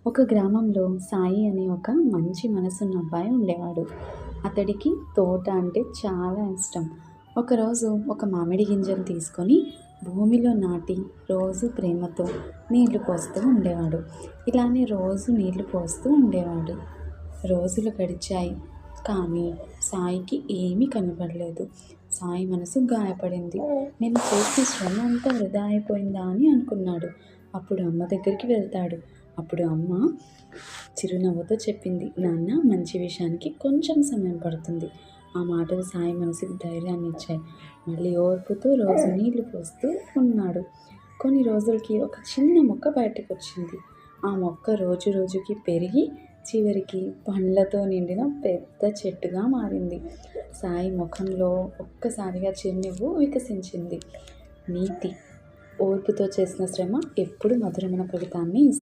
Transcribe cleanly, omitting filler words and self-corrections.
ఒక గ్రామంలో సాయి అనే ఒక మంచి మనసున్న అబ్బాయి ఉండేవాడు. అతడికి తోట అంటే చాలా ఇష్టం. ఒకరోజు ఒక మామిడి గింజను తీసుకొని భూమిలో నాటి రోజు ప్రేమతో నీళ్లు పోస్తూ ఉండేవాడు. ఇలానే రోజు నీళ్లు పోస్తూ ఉండేవాడు. రోజులు గడిచాయి. కానీ సాయికి ఏమీ కనపడలేదు. సాయి మనసు గాయపడింది. నేను చేసిన శ్రమ అంతా వృధా అయిపోయిందా అని అనుకున్నాడు. అప్పుడు అమ్మ దగ్గరికి వెళ్తాడు. అప్పుడు అమ్మ చిరునవ్వుతో చెప్పింది, నాన్న, మంచి విషయానికి కొంచెం సమయం పడుతుంది. ఆ మాటలు సాయి మనసుకి ధైర్యాన్ని ఇచ్చాయి. మళ్ళీ ఓర్పుతో రోజు నీళ్లు పోస్తూ ఉన్నాడు. కొన్ని రోజులకి ఒక చిన్న మొక్క బయటకు వచ్చింది. ఆ మొక్క రోజు రోజుకి పెరిగి చివరికి పండ్లతో నిండిన పెద్ద చెట్టుగా మారింది. సాయి ముఖంలో ఒక్కసారిగా చిరునవ్వు వికసించింది. నీతి: ఓర్పుతో చేసిన శ్రమ ఎప్పుడు మధురమైన ఫలితాన్ని